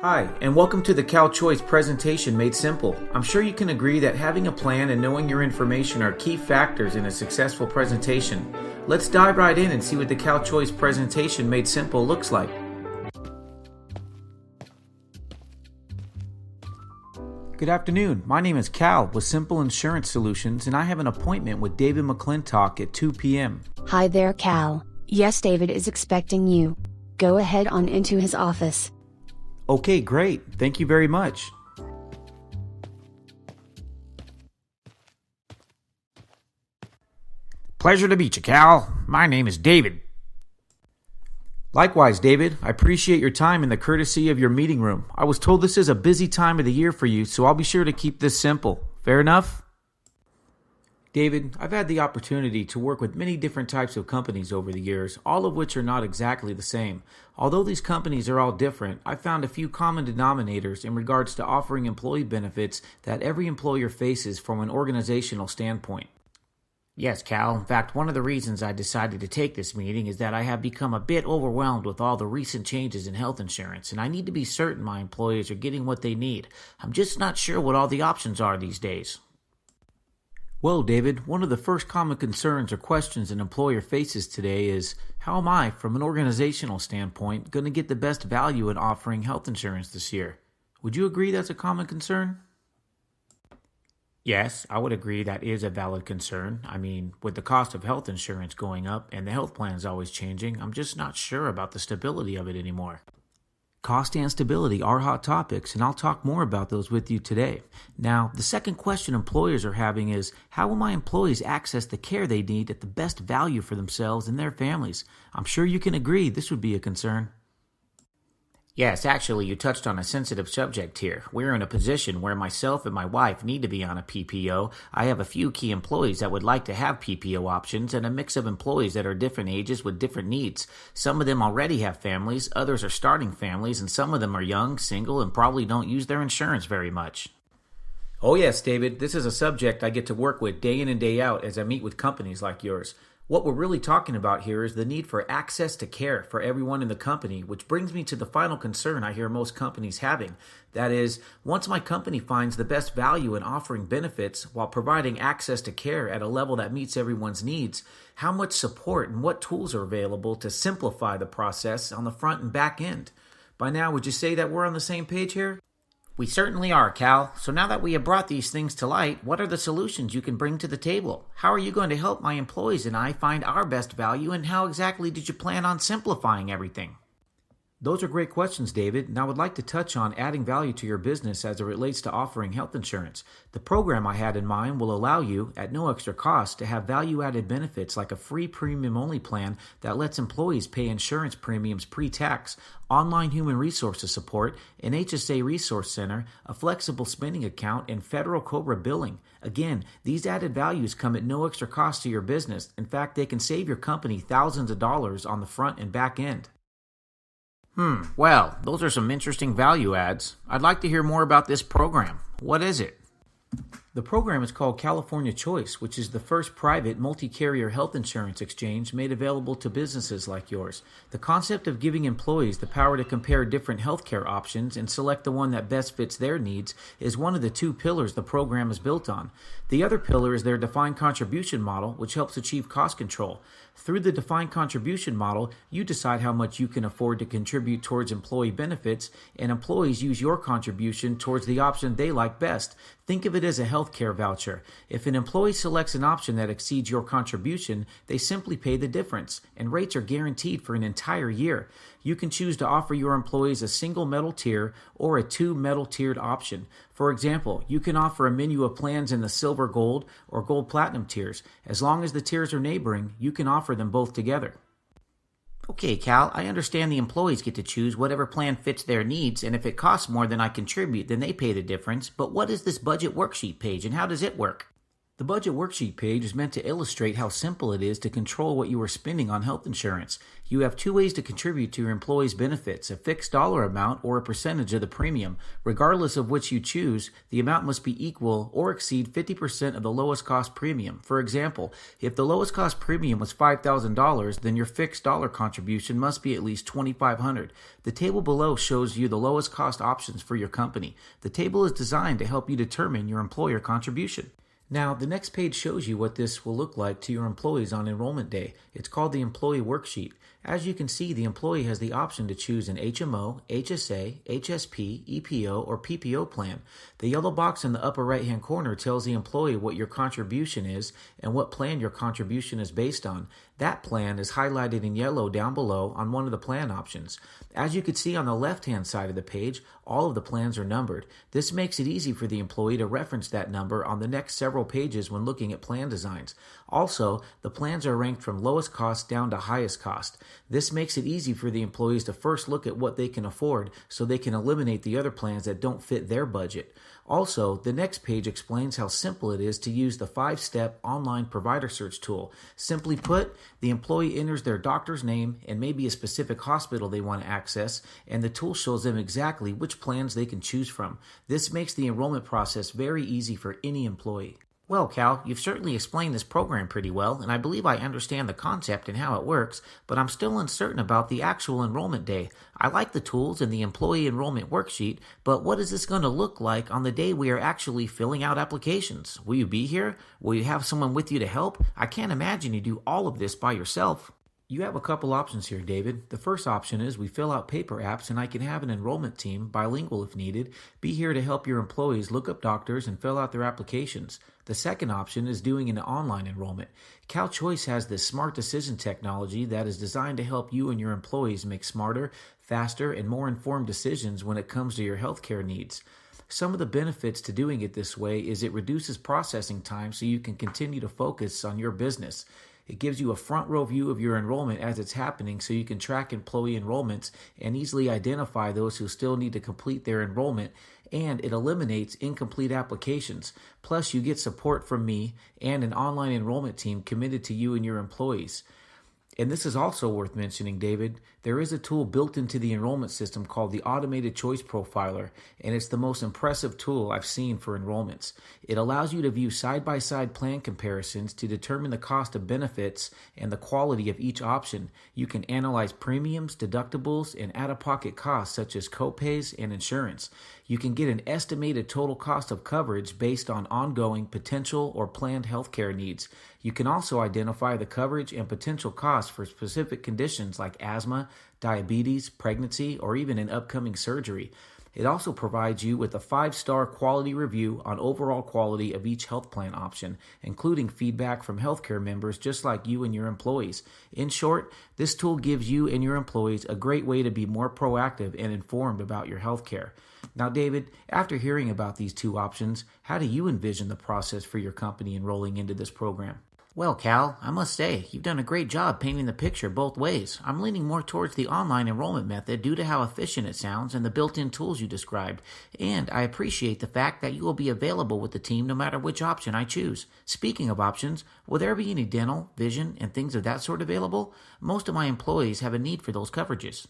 Hi, and welcome to the CalChoice presentation made simple. I'm sure you can agree that having a plan and knowing your information are key factors in a successful presentation. Let's dive right in and see what the CalChoice presentation made simple looks like. Good afternoon. My name is Cal with Simple Insurance Solutions, and I have an appointment with David McClintock at 2 p.m. Hi there, Cal. Yes, David is expecting you. Go ahead on into his office. Okay, great. Thank you very much. Pleasure to meet you, Cal. My name is David. Likewise, David. I appreciate your time and the courtesy of your meeting room. I was told this is a busy time of the year for you, so I'll be sure to keep this simple. Fair enough? David, I've had the opportunity to work with many different types of companies over the years, all of which are not exactly the same. Although these companies are all different, I've found a few common denominators in regards to offering employee benefits that every employer faces from an organizational standpoint. Yes, Cal. In fact, one of the reasons I decided to take this meeting is that I have become a bit overwhelmed with all the recent changes in health insurance, and I need to be certain my employees are getting what they need. I'm just not sure what all the options are these days. Well, David, one of the first common concerns or questions an employer faces today is, how am I, from an organizational standpoint, going to get the best value in offering health insurance this year? Would you agree that's a common concern? Yes, I would agree that is a valid concern. I mean, with the cost of health insurance going up and the health plans always changing, I'm just not sure about the stability of it anymore. Cost and stability are hot topics, and I'll talk more about those with you today. Now, the second question employers are having is, how will my employees access the care they need at the best value for themselves and their families? I'm sure you can agree this would be a concern. Yes, actually, you touched on a sensitive subject here. We're in a position where myself and my wife need to be on a PPO. I have a few key employees that would like to have PPO options and a mix of employees that are different ages with different needs. Some of them already have families, others are starting families, and some of them are young, single, and probably don't use their insurance very much. Oh yes, David, this is a subject I get to work with day in and day out as I meet with companies like yours. What we're really talking about here is the need for access to care for everyone in the company, which brings me to the final concern I hear most companies having. That is, once my company finds the best value in offering benefits while providing access to care at a level that meets everyone's needs, how much support and what tools are available to simplify the process on the front and back end? By now, would you say that we're on the same page here? We certainly are, Cal. So now that we have brought these things to light, what are the solutions you can bring to the table? How are you going to help my employees and I find our best value, and how exactly did you plan on simplifying everything? Those are great questions, David, and I would like to touch on adding value to your business as it relates to offering health insurance. The program I had in mind will allow you, at no extra cost, to have value-added benefits like a free premium-only plan that lets employees pay insurance premiums pre-tax, online human resources support, an HSA resource center, a flexible spending account, and federal COBRA billing. Again, these added values come at no extra cost to your business. In fact, they can save your company thousands of dollars on the front and back end. Well, those are some interesting value adds. I'd like to hear more about this program. What is it? The program is called California Choice, which is the first private multi-carrier health insurance exchange made available to businesses like yours. The concept of giving employees the power to compare different healthcare options and select the one that best fits their needs is one of the two pillars the program is built on. The other pillar is their defined contribution model, which helps achieve cost control. Through the defined contribution model, you decide how much you can afford to contribute towards employee benefits, and employees use your contribution towards the option they like best. Think of it as a healthcare voucher. If an employee selects an option that exceeds your contribution, they simply pay the difference, and rates are guaranteed for an entire year. You can choose to offer your employees a single metal tier or a two metal tiered option. For example, you can offer a menu of plans in the silver gold or gold platinum tiers. As long as the tiers are neighboring, you can offer them both together. Okay, Cal, I understand the employees get to choose whatever plan fits their needs, and if it costs more than I contribute, then they pay the difference. But what is this budget worksheet page, and how does it work? The budget worksheet page is meant to illustrate how simple it is to control what you are spending on health insurance. You have two ways to contribute to your employees' benefits, a fixed dollar amount or a percentage of the premium. Regardless of which you choose, the amount must be equal or exceed 50% of the lowest cost premium. For example, if the lowest cost premium was $5,000, then your fixed dollar contribution must be at least $2,500. The table below shows you the lowest cost options for your company. The table is designed to help you determine your employer contribution. Now, the next page shows you what this will look like to your employees on enrollment day. It's called the employee worksheet. As you can see, the employee has the option to choose an HMO, HSA, HSP, EPO, or PPO plan. The yellow box in the upper right-hand corner tells the employee what your contribution is and what plan your contribution is based on. That plan is highlighted in yellow down below on one of the plan options. As you can see on the left-hand side of the page, all of the plans are numbered. This makes it easy for the employee to reference that number on the next several pages when looking at plan designs. Also, the plans are ranked from lowest cost down to highest cost. This makes it easy for the employees to first look at what they can afford so they can eliminate the other plans that don't fit their budget. Also, the next page explains how simple it is to use the 5-step online provider search tool. Simply put, the employee enters their doctor's name and maybe a specific hospital they want to access, and the tool shows them exactly which plans they can choose from. This makes the enrollment process very easy for any employee. Well, Cal, you've certainly explained this program pretty well, and I believe I understand the concept and how it works, but I'm still uncertain about the actual enrollment day. I like the tools and the employee enrollment worksheet, but what is this going to look like on the day we are actually filling out applications? Will you be here? Will you have someone with you to help? I can't imagine you do all of this by yourself. You have a couple options here, David. The first option is we fill out paper apps and I can have an enrollment team, bilingual if needed, be here to help your employees look up doctors and fill out their applications. The second option is doing an online enrollment. CalChoice has this smart decision technology that is designed to help you and your employees make smarter, faster, and more informed decisions when it comes to your healthcare needs. Some of the benefits to doing it this way is it reduces processing time so you can continue to focus on your business. It gives you a front row view of your enrollment as it's happening so you can track employee enrollments and easily identify those who still need to complete their enrollment, and it eliminates incomplete applications. Plus, you get support from me and an online enrollment team committed to you and your employees. And this is also worth mentioning, David. There is a tool built into the enrollment system called the Automated Choice Profiler, and it's the most impressive tool I've seen for enrollments. It allows you to view side-by-side plan comparisons to determine the cost of benefits and the quality of each option. You can analyze premiums, deductibles, and out-of-pocket costs such as copays and insurance. You can get an estimated total cost of coverage based on ongoing, potential, or planned healthcare needs. You can also identify the coverage and potential costs for specific conditions like asthma, diabetes, pregnancy, or even an upcoming surgery. It also provides you with a 5-star quality review on overall quality of each health plan option, including feedback from healthcare members just like you and your employees. In short, this tool gives you and your employees a great way to be more proactive and informed about your healthcare. Now, David, after hearing about these two options, how do you envision the process for your company enrolling into this program? Well, Cal, I must say, you've done a great job painting the picture both ways. I'm leaning more towards the online enrollment method due to how efficient it sounds and the built-in tools you described. And I appreciate the fact that you will be available with the team no matter which option I choose. Speaking of options, will there be any dental, vision, and things of that sort available? Most of my employees have a need for those coverages.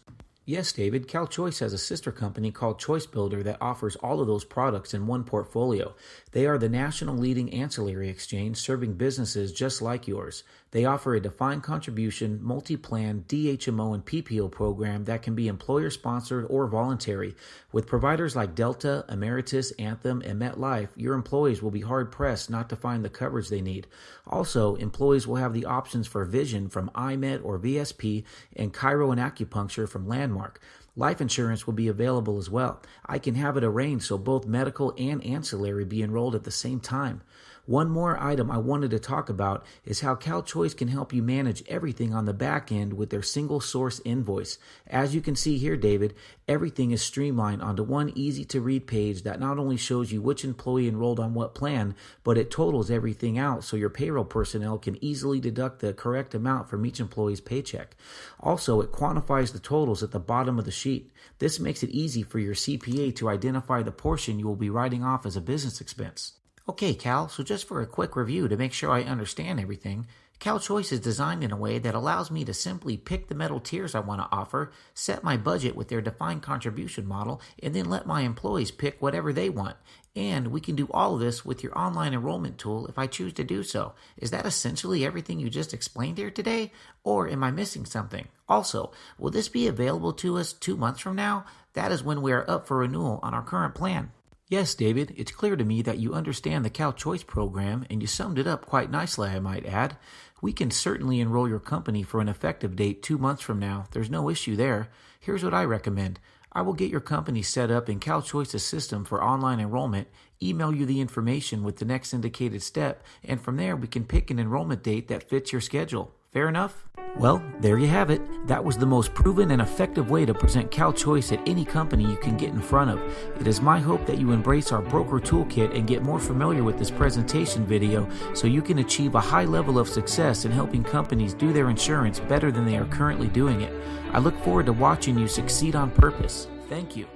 Yes, David, CalChoice has a sister company called Choice Builder that offers all of those products in one portfolio. They are the national leading ancillary exchange serving businesses just like yours. They offer a defined contribution, multi-plan, DHMO, and PPO program that can be employer-sponsored or voluntary. With providers like Delta, Emeritus, Anthem, and MetLife, your employees will be hard-pressed not to find the coverage they need. Also, employees will have the options for vision from iMed or VSP and Chiro and acupuncture from Landmark. Life insurance will be available as well. I can have it arranged so both medical and ancillary be enrolled at the same time. One more item I wanted to talk about is how CalChoice can help you manage everything on the back end with their single source invoice. As you can see here, David, everything is streamlined onto one easy to read page that not only shows you which employee enrolled on what plan, but it totals everything out so your payroll personnel can easily deduct the correct amount from each employee's paycheck. Also, it quantifies the totals at the bottom of the sheet. This makes it easy for your CPA to identify the portion you will be writing off as a business expense. Okay, Cal, so just for a quick review to make sure I understand everything, Cal Choice is designed in a way that allows me to simply pick the metal tiers I want to offer, set my budget with their defined contribution model, and then let my employees pick whatever they want. And we can do all of this with your online enrollment tool if I choose to do so. Is that essentially everything you just explained here today? Or am I missing something? Also, will this be available to us 2 months from now? That is when we are up for renewal on our current plan. Yes, David, it's clear to me that you understand the Cal Choice program, and you summed it up quite nicely, I might add. We can certainly enroll your company for an effective date 2 months from now. There's no issue there. Here's what I recommend. I will get your company set up in Cal Choice's system for online enrollment, email you the information with the next indicated step, and from there we can pick an enrollment date that fits your schedule. Fair enough? Well, there you have it. That was the most proven and effective way to present Cal Choice at any company you can get in front of. It is my hope that you embrace our broker toolkit and get more familiar with this presentation video so you can achieve a high level of success in helping companies do their insurance better than they are currently doing it. I look forward to watching you succeed on purpose. Thank you.